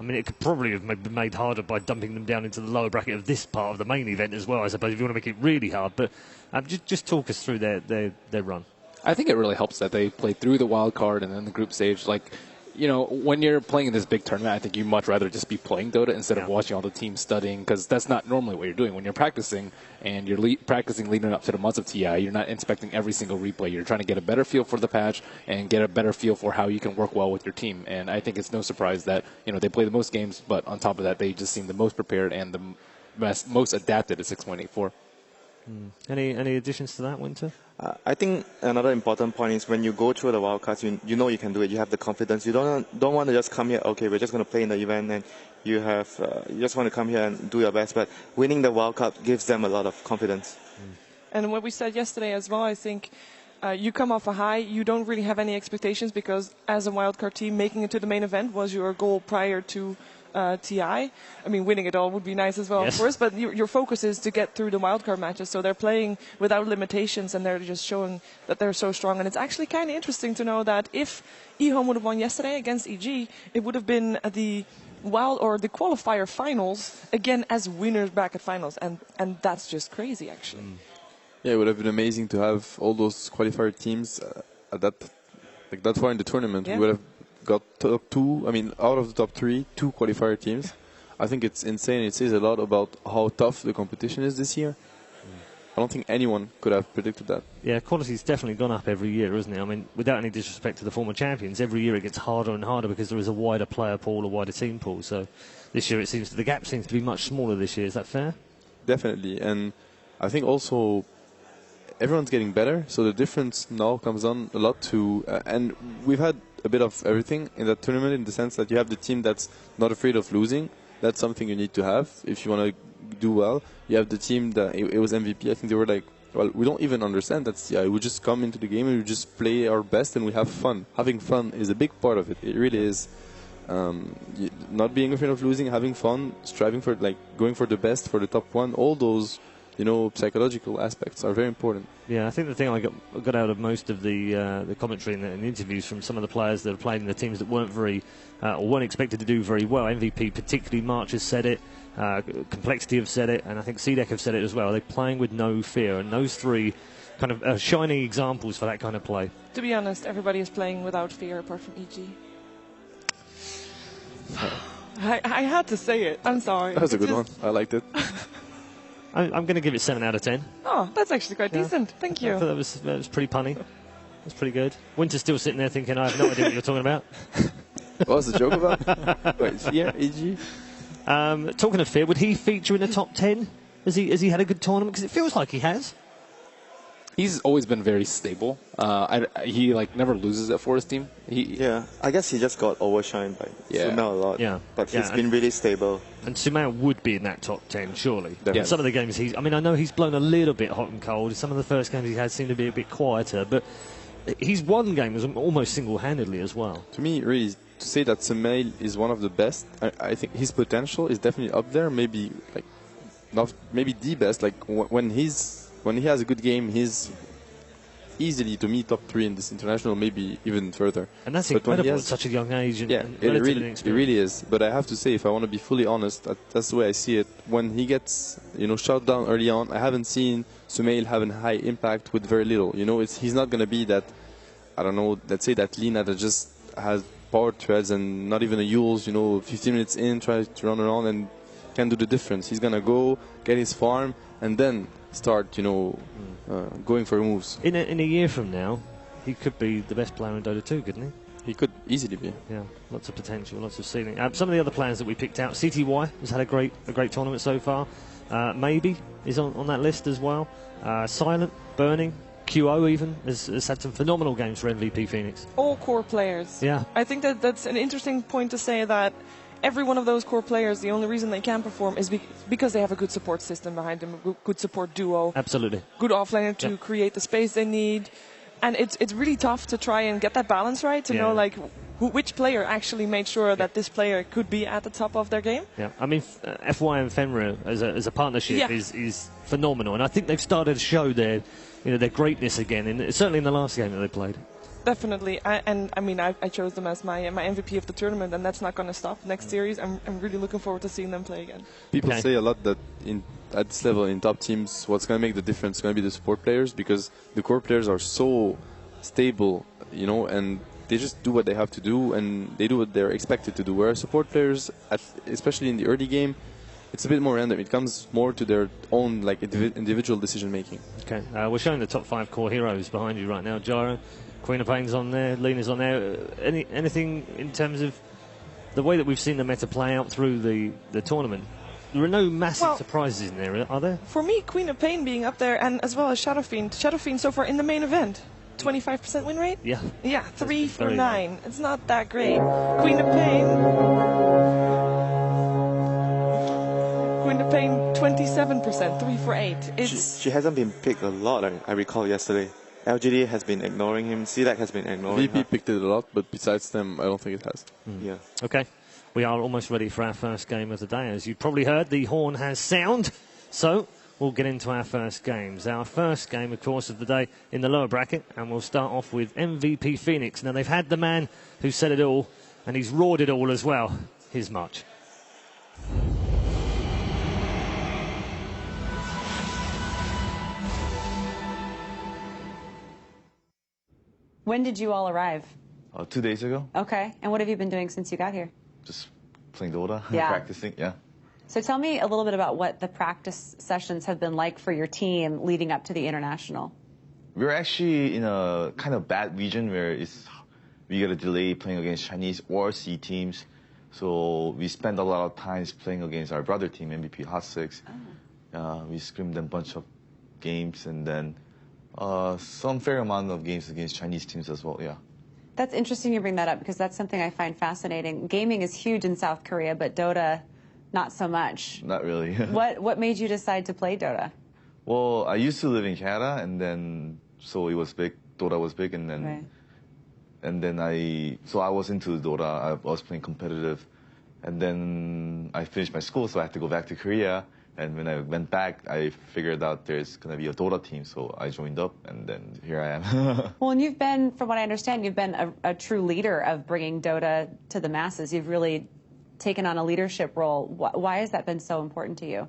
mean, it could probably have been made harder by dumping them down into the lower bracket of this part of the main event as well, I suppose, if you want to make it really hard. But just talk us through their run. I think it really helps that they played through the wild card and then the group stage. Like, you know, when you're playing in this big tournament, I think you'd much rather just be playing Dota instead of watching all the teams studying, because that's not normally what you're doing. When you're practicing and you're practicing leading up to the months of TI, you're not inspecting every single replay. You're trying to get a better feel for the patch and get a better feel for how you can work well with your team. And I think it's no surprise that, you know, they play the most games, but on top of that, they just seem the most prepared and the most adapted at 6.84. Any additions to that, Winter? I think another important point is when you go through the wildcards, you know you can do it. You have the confidence. You don't want to just come here. Okay, we're just going to play in the event, and you just want to come here and do your best. But winning the wildcard gives them a lot of confidence. And what we said yesterday as well, I think you come off a high. You don't really have any expectations because as a wildcard team, making it to the main event was your goal prior to TI. I mean, winning it all would be nice as well, of course, but your focus is to get through the wildcard matches. So they're playing without limitations, and they're just showing that they're so strong. And it's actually kind of interesting to know that if I.M.O would have won yesterday against EG, it would have been the qualifier finals again as winners bracket finals, and that's just crazy, actually. Yeah, it would have been amazing to have all those qualifier teams at that far in the tournament. We would have got top two, I mean, out of the top three, 2 qualifier teams. I think it's insane. It says a lot about how tough the competition is this year. I don't think anyone could have predicted that. Yeah, quality's definitely gone up every year, isn't it? I mean, without any disrespect to the former champions, every year it gets harder and harder because there is a wider player pool, a wider team pool. So this year the gap seems to be much smaller this year. Is that fair? Definitely. And I think also everyone's getting better, so the difference now comes on a lot to... and we've had a bit of everything in that tournament, in the sense that you have the team that's not afraid of losing. That's something you need to have if you want to do well. You have the team that it was MVP. I think they were like, well, we don't even understand that CI. We just come into the game and we just play our best and we have fun. Having fun is a big part of it. It really is. Not being afraid of losing, having fun, striving for, like, going for the best, for the top one. All those, you know, psychological aspects are very important. Yeah, I think the thing I got out of most of the commentary and the interviews from some of the players that have played in the teams that weren't very or weren't expected to do very well. MVP, particularly March, has said it. Complexity have said it, and I think CDEC have said it as well. They're playing with no fear, and those three kind of shining examples for that kind of play. To be honest, everybody is playing without fear apart from EG. I had to say it. I'm sorry. That was a good one. I liked it. I'm going to give it 7 out of 10. Oh, that's actually quite decent. Thank you. I thought that was pretty punny. That's pretty good. Winter's still sitting there thinking, I have no idea what you're talking about. What was the joke about? Wait, fear, EG? Talking of fear, would he feature in the top 10? Has he had a good tournament? Because it feels like he has. He's always been very stable. He never loses it for his team. I guess he just got overshined by Sumail a lot. Yeah, but he's been really stable. And Sumail would be in that top 10, surely. Yeah. Some of the games I know he's blown a little bit hot and cold. Some of the first games he had seemed to be a bit quieter, but he's won games almost single-handedly as well. To me, really, to say that Sumail is one of the best, I think his potential is definitely up there. Maybe the best. Like when he has a good game, he's easily, to me, top 3 in this international, maybe even further. And that's incredible at such a young age. And it really is. But I have to say, if I want to be fully honest, that's the way I see it. When he gets, shut down early on, I haven't seen Sumail have a high impact with very little. He's not going to be that, I don't know, let's say that Lina that just has power treads and not even a Yules, 15 minutes in, tries to run around and can do the difference. He's going to go, get his farm, and then start, going for moves. In a year from now, he could be the best player in Dota 2, couldn't he? He could easily be. Yeah, lots of potential, lots of ceiling. Some of the other players that we picked out, CTY has had a great tournament so far. Maybe is on that list as well. Silent, Burning, QO even has had some phenomenal games for MVP Phoenix. All core players. Yeah. I think that's an interesting point to say, that every one of those core players, the only reason they can perform is because they have a good support system behind them, a good support duo. Absolutely. Good offlaner to create the space they need. And it's really tough to try and get that balance right, to know which player actually made sure that this player could be at the top of their game. Yeah, I mean, FY and Fenrir as a partnership is phenomenal. And I think they've started to show their greatness again, certainly in the last game that they played. Definitely, I chose them as my MVP of the tournament, and that's not going to stop. Next series, I'm really looking forward to seeing them play again. People say a lot that at this level in top teams, what's going to make the difference is going to be the support players, because the core players are so stable, and they just do what they have to do, and they do what they're expected to do. Whereas support players, especially in the early game, it's a bit more random. It comes more to their own individual decision making. Okay, we're showing the top 5 core heroes behind you right now. Gyro, Queen of Pain's on there, Lena's on there. Anything in terms of the way that we've seen the meta play out through the tournament? There are no massive surprises in there, are there? For me, Queen of Pain being up there, and as well as Shadow Fiend. Shadow Fiend so far in the main event. 25% win rate? Yeah. Yeah, 3 for 9. Low. It's not that great. Queen of Pain, 27%, 3 for 8. She hasn't been picked a lot, I recall yesterday. LGD has been ignoring him, CDAC has been ignoring VP her. picked it a lot, but besides them, I don't think it has. Yeah. Okay, we are almost ready for our first game of the day. As you probably heard, the horn has sound, so we'll get into our first games. Our first game, of course, of the day in the lower bracket, and we'll start off with MVP Phoenix. Now, they've had the man who said it all, and he's roared it all as well. Here's March. When did you all arrive? 2 days ago. Okay, and what have you been doing since you got here? Just playing Dota, Yeah. practicing, yeah. So tell me a little bit about what the practice sessions have been like for your team leading up to the international. We're actually in a kind of bad region where we get a delay playing against Chinese or C teams. So we spend a lot of times playing against our brother team, MVP Hot Six. We scrimmed a bunch of games, and then some fair amount of games against Chinese teams as well, yeah. That's interesting you bring that up, because that's something I find fascinating. Gaming is huge in South Korea, but Dota, not so much. Not really. What made you decide to play Dota? Well, I used to live in Canada, and then so it was big. Dota was big, and then Right. and then I was into Dota. I was playing competitive, and then I finished my school, so I had to go back to Korea. And when I went back, I figured out there's gonna be a Dota team, so I joined up, and then here I am. Well, and you've been, from what I understand, you've been a true leader of bringing Dota to the masses. You've really taken on a leadership role. Why has that been so important to you?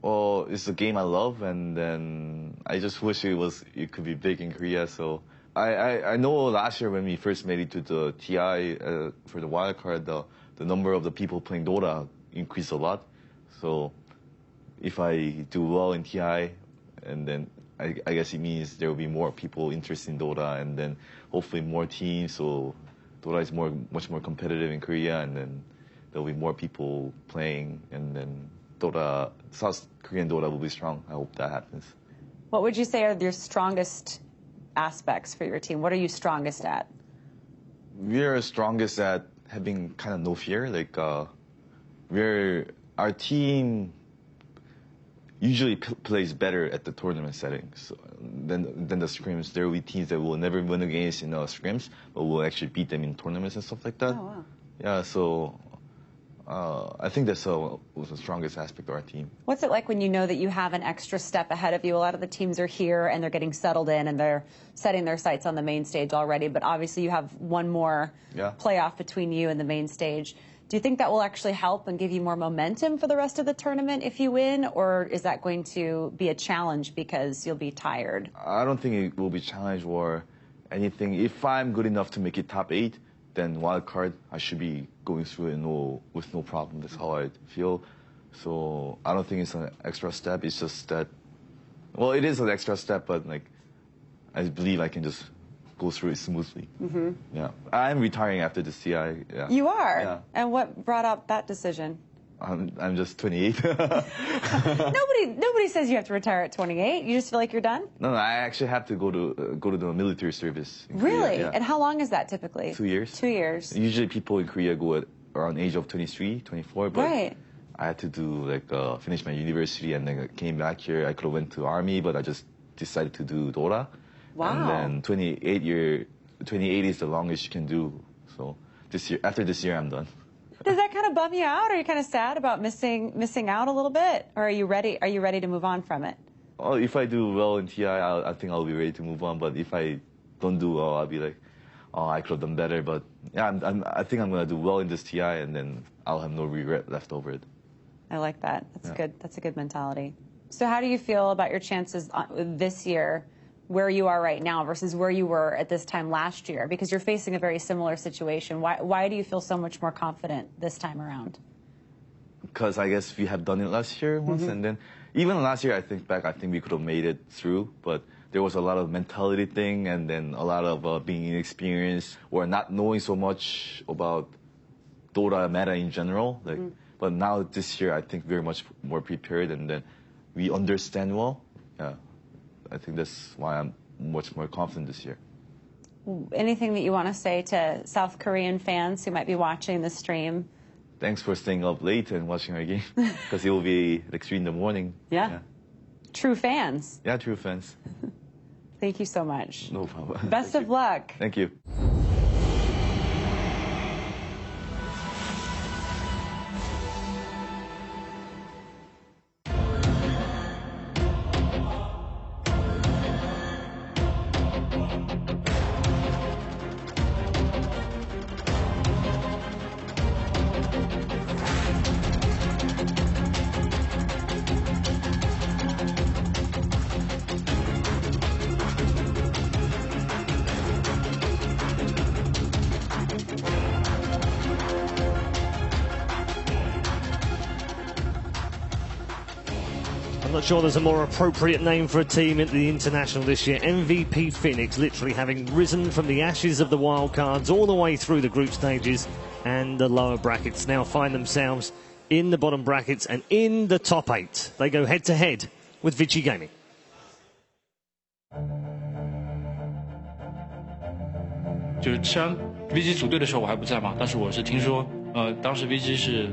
Well, it's a game I love, and then I just wish it could be big in Korea. So I know last year when we first made it to the TI for the wildcard, the number of the people playing Dota increased a lot. So if I do well in TI, and then I guess it means there will be more people interested in Dota, and then hopefully more teams. So Dota is much more competitive in Korea, and then there'll be more people playing, and then South Korean Dota will be strong. I hope that happens. What would you say are your strongest aspects for your team? What are you strongest at? We're strongest at having kind of no fear. Like our team usually plays better at the tournament settings than the scrims. There will be teams that will never win against in scrims, but will actually beat them in tournaments and stuff like that. Oh, wow. Yeah, so I think that's was the strongest aspect of our team. What's it like when you know that you have an extra step ahead of you? A lot of the teams are here and they're getting settled in and they're setting their sights on the main stage already, but obviously you have one more playoff between you and the main stage. Do you think that will actually help and give you more momentum for the rest of the tournament if you win, or is that going to be a challenge because you'll be tired? I don't think it will be a challenge or anything. If I'm good enough to make it top 8, then wild card, I should be going through it with no problem. That's how I feel. So I don't think it's an extra step. It's just that, well, it is an extra step, but like I believe I can just go through it smoothly. Mm-hmm. Yeah, I'm retiring after the CI. Yeah. You are? Yeah. And what brought up that decision? I'm just 28. Nobody says you have to retire at 28. You just feel like you're done? No, I actually have to go to the military service. Really? Yeah. And how long is that typically? 2 years. 2 years. Usually people in Korea go at around age of 23, 24, but Right. I had to do finish my university, and then I came back here. I could have went to army, but I just decided to do Dota. Wow. And then 28 is the longest you can do. So after this year, I'm done. Does that kind of bum you out? Are you kind of sad about missing out a little bit? Or are you ready to move on from it? Well, if I do well in TI, I think I'll be ready to move on. But if I don't do well, I'll be like, oh, I could have done better. But yeah, I think I'm going to do well in this TI, and then I'll have no regret left over it. I like that. That's good. That's a good mentality. So how do you feel about your chances this year, where you are right now versus where you were at this time last year? Because you're facing a very similar situation. Why do you feel so much more confident this time around? Because I guess we have done it last year once, and then even last year, I think we could have made it through, but there was a lot of mentality thing, and then a lot of being inexperienced or not knowing so much about Dota meta in general. But now this year, I think we're much more prepared, and then we understand well. Yeah, I think that's why I'm much more confident this year. Anything that you want to say to South Korean fans who might be watching the stream? Thanks for staying up late and watching our game, because it will be like 3 in the morning. Yeah. True fans. Yeah, true fans. Thank you so much. No problem. Best of luck. Thank you. I'm not sure there's a more appropriate name for a team at the International this year. MVP Phoenix literally having risen from the ashes of the wildcards all the way through the group stages and the lower brackets. Now find themselves in the bottom brackets and in the top 8. They go head to head with Vici Gaming. 就是上 VG 组队的时候我还不在嘛，但是我是听说，当时 VG 是